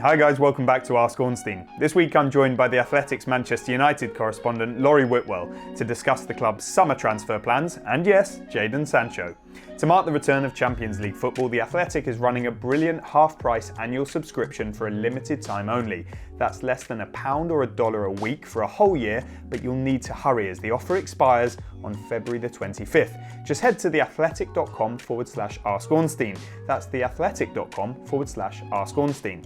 Hi guys, welcome back to Ask Ornstein. This week I'm joined by the Athletics Manchester United correspondent Laurie Whitwell to discuss the club's summer transfer plans and yes, Jadon Sancho. To mark the return of Champions League football, the Athletic is running a brilliant half-price annual subscription for a limited time only. That's less than £1 or $1 a week for a whole year, but you'll need to hurry as the offer expires on February the 25th. Just head to theathletic.com/Ask Ornstein. That's theathletic.com/Ask Ornstein.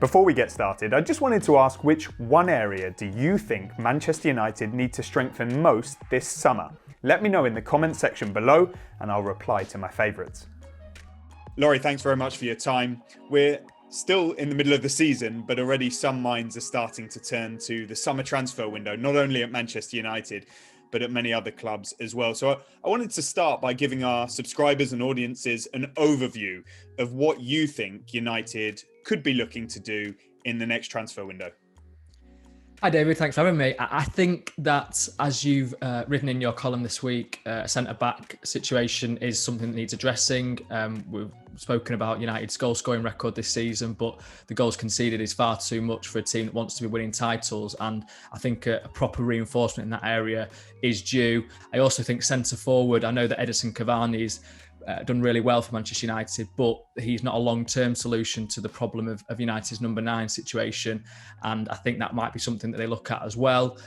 Before we get started, I just wanted to ask, which one area do you think Manchester United need to strengthen most this summer? Let me know in the comment section below and I'll reply to my favourites. Laurie, thanks very much for your time. We're still in the middle of the season, but already some minds are starting to turn to the summer transfer window, not only at Manchester United, but at many other clubs as well. So I wanted to start by giving our subscribers and audiences an overview of what you think United could be looking to do in the next transfer window. Hi David, thanks for having me. I think that, as you've written in your column this week, centre-back situation is something that needs addressing. We've spoken about United's goal-scoring record this season, but the goals conceded is far too much for a team that wants to be winning titles, and I think a proper reinforcement in that area is due. I also think centre-forward, I know that Edison Cavani's done really well for Manchester United, but he's not a long-term solution to the problem of United's number 9 situation. And I think that might be something that they look at as well,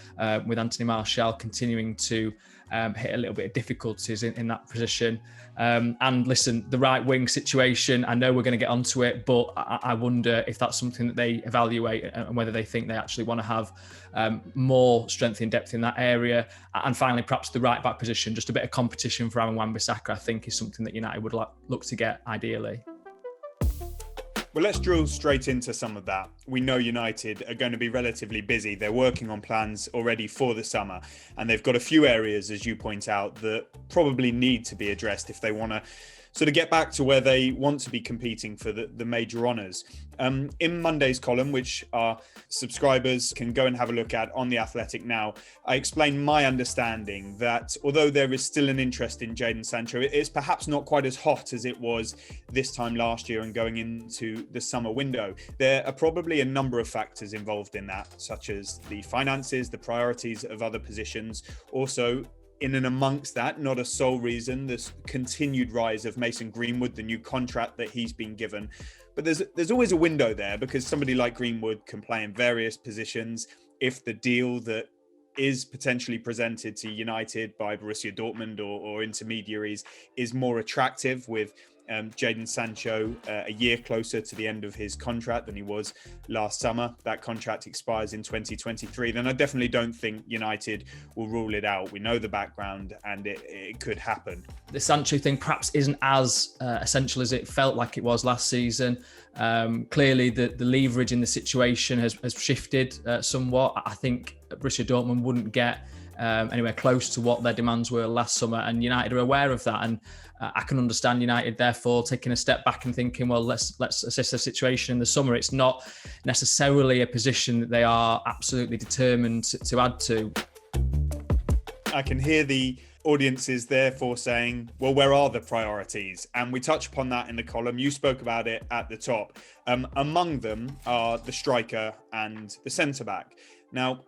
with Anthony Martial continuing to hit a little bit of difficulties in that position. And listen, the right wing situation, I know we're going to get onto it, but I wonder if that's something that they evaluate and whether they think they actually want to have more strength and depth in that area. And finally, perhaps the right back position, just a bit of competition for Aaron Wan-Bissaka, I think is something that United would look to get ideally. Well, let's drill straight into some of that. We know United are going to be relatively busy. They're working on plans already for the summer, and they've got a few areas, as you point out, that probably need to be addressed if they want to sort of get back to where they want to be competing for the major honours. In Monday's column, which our subscribers can go and have a look at on The Athletic now, I explained my understanding that although there is still an interest in Jadon Sancho, it's perhaps not quite as hot as it was this time last year and going into the summer window. There are probably a number of factors involved in that, such as the finances, the priorities of other positions, also in and amongst that, not a sole reason, this continued rise of Mason Greenwood, the new contract that he's been given. But there's always a window there, because somebody like Greenwood can play in various positions. If the deal that is potentially presented to United by Borussia Dortmund or intermediaries is more attractive, with Jadon Sancho a year closer to the end of his contract than he was last summer, that contract expires in 2023, then I definitely don't think United will rule it out. We know the background and it could happen. The Sancho thing perhaps isn't as essential as it felt like it was last season. Clearly the leverage in the situation has shifted somewhat. I think Borussia Dortmund wouldn't get anywhere close to what their demands were last summer, and United are aware of that, and I can understand United therefore taking a step back and thinking, well, let's assess the situation in the summer. It's not necessarily a position that they are absolutely determined to add to. I can hear the audiences therefore saying, well, where are the priorities? And we touch upon that in the column. You spoke about it at the top. Among them are the striker and the centre-back. Now,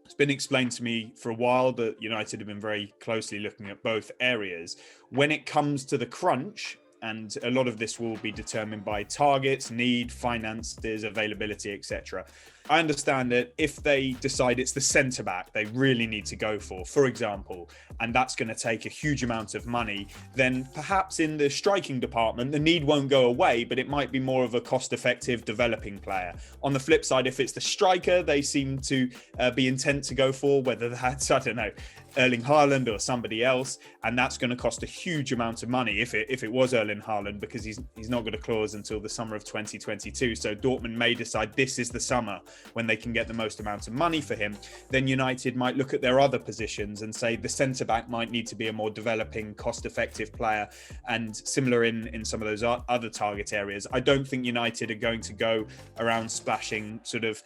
it's been explained to me for a while that United have been very closely looking at both areas. When it comes to the crunch, and a lot of this will be determined by targets, need, finances, availability, etc. I understand that if they decide it's the centre-back they really need to go for example, and that's going to take a huge amount of money, then perhaps in the striking department, the need won't go away, but it might be more of a cost-effective developing player. On the flip side, if it's the striker they seem to be intent to go for, whether that's, I don't know, Erling Haaland or somebody else, and that's going to cost a huge amount of money if it was Erling Haaland, because he's not got a clause until the summer of 2022. So Dortmund may decide this is the summer when they can get the most amount of money for him. Then United might look at their other positions and say the centre-back might need to be a more developing, cost-effective player, and similar in some of those other target areas. I don't think United are going to go around splashing sort of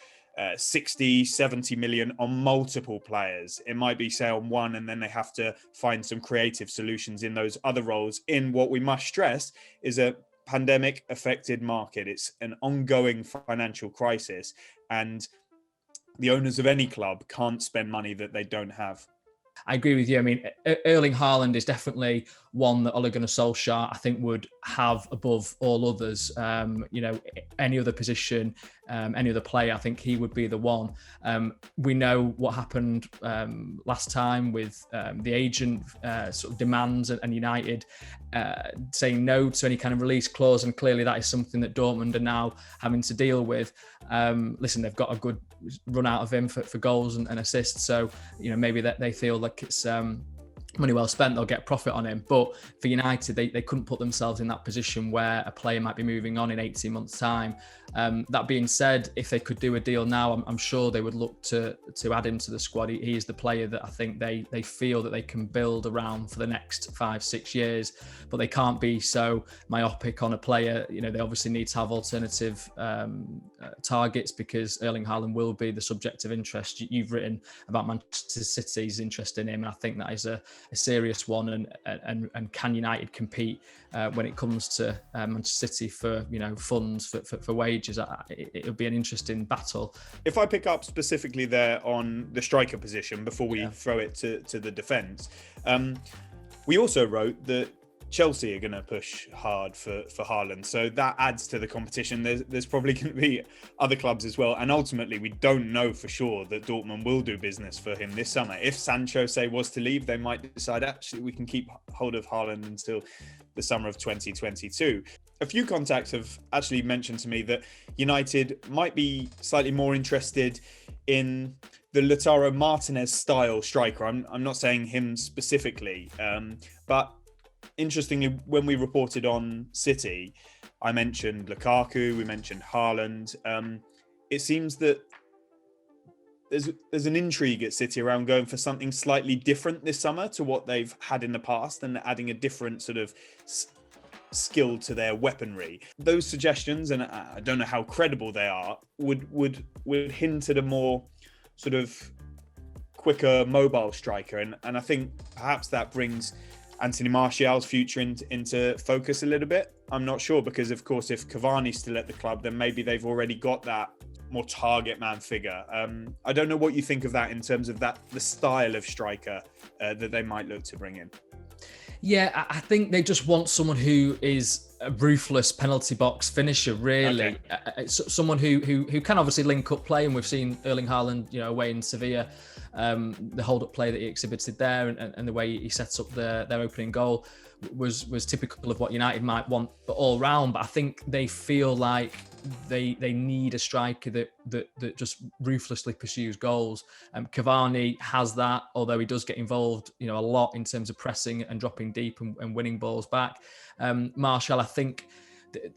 60, 70 million on multiple players. It might be, say, on one, and then they have to find some creative solutions in those other roles, in what we must stress is a pandemic affected market. It's an ongoing financial crisis, and the owners of any club can't spend money that they don't have. I agree with you. I mean, Erling Haaland is definitely one that Ole Gunnar Solskjaer, I think, would have above all others. Any other position, any other player, I think he would be the one. We know what happened last time with the agent sort of demands and United saying no to any kind of release clause, and clearly that is something that Dortmund are now having to deal with. Listen, they've got a good run out of him for goals and assists, so maybe that they feel like it's money well spent, they'll get profit on him. But for United, they couldn't put themselves in that position where a player might be moving on in 18 months' time. That being said, if they could do a deal now, I'm sure they would look to add him to the squad. He is the player that I think they feel that they can build around for the next 5-6 years, but they can't be so myopic on a player. They obviously need to have alternative targets, because Erling Haaland will be the subject of interest. You've written about Manchester City's interest in him, and I think that is a serious one. And can United compete when it comes to Manchester City for funds for wages? It would be an interesting battle. If I pick up specifically there on the striker position before we throw it to the defence, we also wrote that Chelsea are going to push hard for Haaland, so that adds to the competition. There's probably going to be other clubs as well, and ultimately we don't know for sure that Dortmund will do business for him this summer. If Sancho was to leave, they might decide actually we can keep hold of Haaland until the summer of 2022. A few contacts have actually mentioned to me that United might be slightly more interested in the Lautaro Martinez style striker. I'm not saying him specifically, but interestingly, when we reported on City, I mentioned Lukaku, we mentioned Haaland. It seems that there's an intrigue at City around going for something slightly different this summer to what they've had in the past, and adding a different sort of skill to their weaponry. Those suggestions, and I don't know how credible they are, would hint at a more sort of quicker mobile striker, and I think perhaps that brings Anthony Martial's future into focus a little bit. I'm not sure, because of course if Cavani's still at the club, then maybe they've already got that more target man figure. I don't know what you think of that in terms of the style of striker that they might look to bring in. Yeah, I think they just want someone who is a ruthless penalty box finisher, really. Okay. Someone who can obviously link up play, and we've seen Erling Haaland, away in Sevilla, the hold-up play that he exhibited there, and the way he sets up their opening goal was typical of what United might want, but all round. But I think they feel like they need a striker that just ruthlessly pursues goals. Cavani has that, although he does get involved, a lot in terms of pressing and dropping deep and winning balls back. Martial, I think,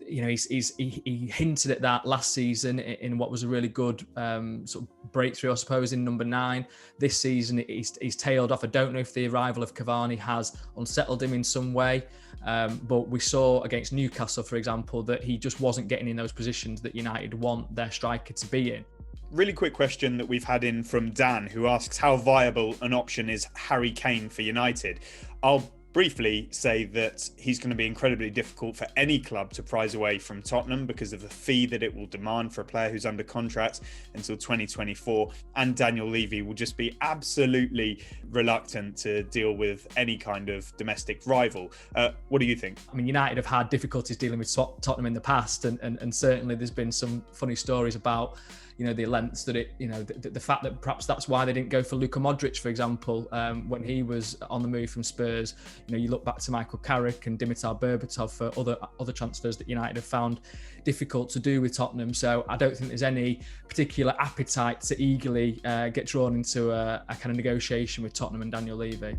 he hinted at that last season in what was a really good sort of breakthrough, I suppose, in number 9. This season, he's tailed off. I don't know if the arrival of Cavani has unsettled him in some way, but we saw against Newcastle, for example, that he just wasn't getting in those positions that United want their striker to be in. Really quick question that we've had in from Dan, who asks how viable an option is Harry Kane for United. I'll briefly say that he's going to be incredibly difficult for any club to prize away from Tottenham because of the fee that it will demand for a player who's under contract until 2024. And Daniel Levy will just be absolutely reluctant to deal with any kind of domestic rival. What do you think? I mean, United have had difficulties dealing with Tottenham in the past, and certainly there's been some funny stories about the lengths that the fact that perhaps that's why they didn't go for Luka Modric, for example, when he was on the move from Spurs. You look back to Michael Carrick and Dimitar Berbatov for other transfers that United have found difficult to do with Tottenham. So I don't think there's any particular appetite to eagerly get drawn into a kind of negotiation with Tottenham and Daniel Levy.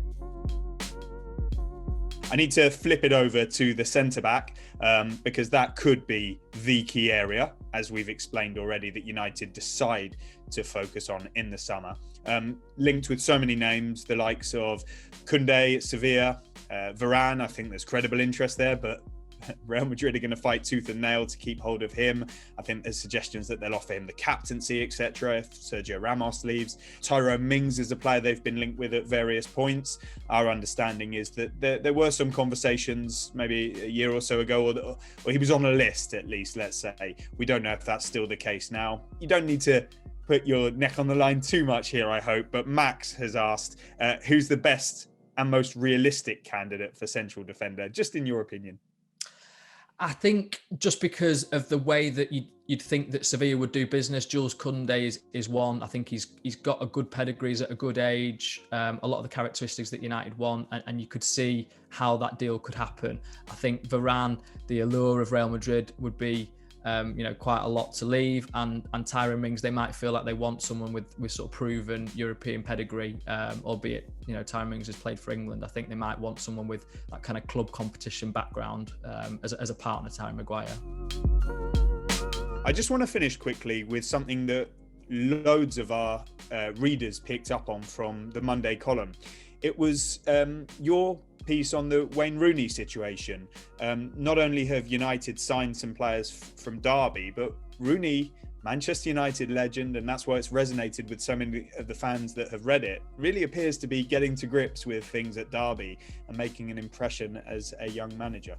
I need to flip it over to the centre-back because that could be the key area, as we've explained already, that United decide to focus on in the summer. Linked with so many names, the likes of Kounde at Sevilla, Varane, I think there's credible interest there, but Real Madrid are going to fight tooth and nail to keep hold of him. I think there's suggestions that they'll offer him the captaincy, etc. if Sergio Ramos leaves. Tyrone Mings is a player they've been linked with at various points. Our understanding is that there were some conversations maybe a year or so ago, or he was on a list at least, let's say. We don't know if that's still the case now. You don't need to put your neck on the line too much here, I hope, but Max has asked, who's the best and most realistic candidate for central defender, just in your opinion? I think just because of the way that you'd think that Sevilla would do business, Jules Kounde is one. I think he's got a good pedigree, he's at a good age, a lot of the characteristics that United want, and you could see how that deal could happen. I think Varane, the allure of Real Madrid would be quite a lot to leave, and Tyrone Mings, they might feel like they want someone with sort of proven European pedigree, albeit Tyrone Mings has played for England. I think they might want someone with that kind of club competition background as a partner to Harry Maguire. I just want to finish quickly with something that loads of our readers picked up on from the Monday column. It was your piece on the Wayne Rooney situation. Not only have United signed some players from Derby, but Rooney, Manchester United legend, and that's why it's resonated with so many of the fans that have read it, really appears to be getting to grips with things at Derby and making an impression as a young manager.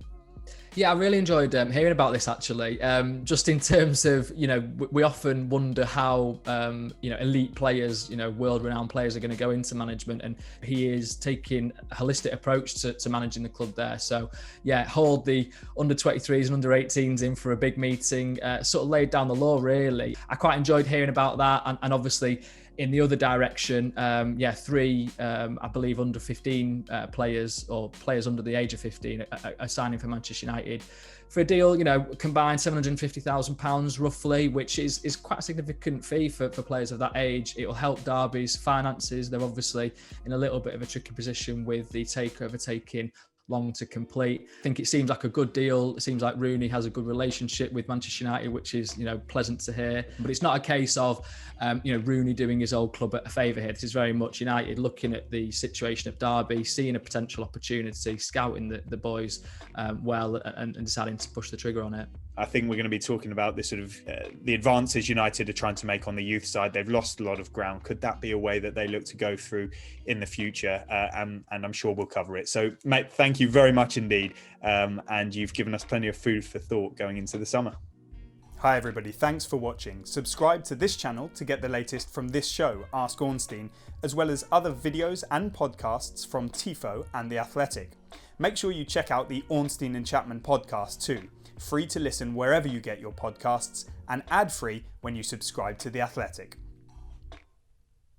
Yeah, I really enjoyed hearing about this actually. Just in terms of, we often wonder how, elite players, world-renowned players are going to go into management, and he is taking a holistic approach to managing the club there. So, yeah, hauled the under-23s and under-18s in for a big meeting, sort of laid down the law, really. I quite enjoyed hearing about that, and obviously, in the other direction, three, I believe, under 15 players or players under the age of 15 are signing for Manchester United for a deal, combined £750,000 roughly, which is quite a significant fee for players of that age. It will help Derby's finances. They're obviously in a little bit of a tricky position with the takeover taking long to complete. I think it seems like a good deal. It seems like Rooney has a good relationship with Manchester United, which is, pleasant to hear. But it's not a case of, Rooney doing his old club a favour here. This is very much United looking at the situation of Derby, seeing a potential opportunity, scouting the boys and deciding to push the trigger on it. I think we're going to be talking about this sort of the advances United are trying to make on the youth side. They've lost a lot of ground. Could that be a way that they look to go through in the future? And I'm sure we'll cover it. So, mate, thank you very much indeed. And you've given us plenty of food for thought going into the summer. Hi, everybody. Thanks for watching. Subscribe to this channel to get the latest from this show, Ask Ornstein, as well as other videos and podcasts from Tifo and The Athletic. Make sure you check out the Ornstein and Chapman podcast too. Free to listen wherever you get your podcasts and ad-free when you subscribe to The Athletic.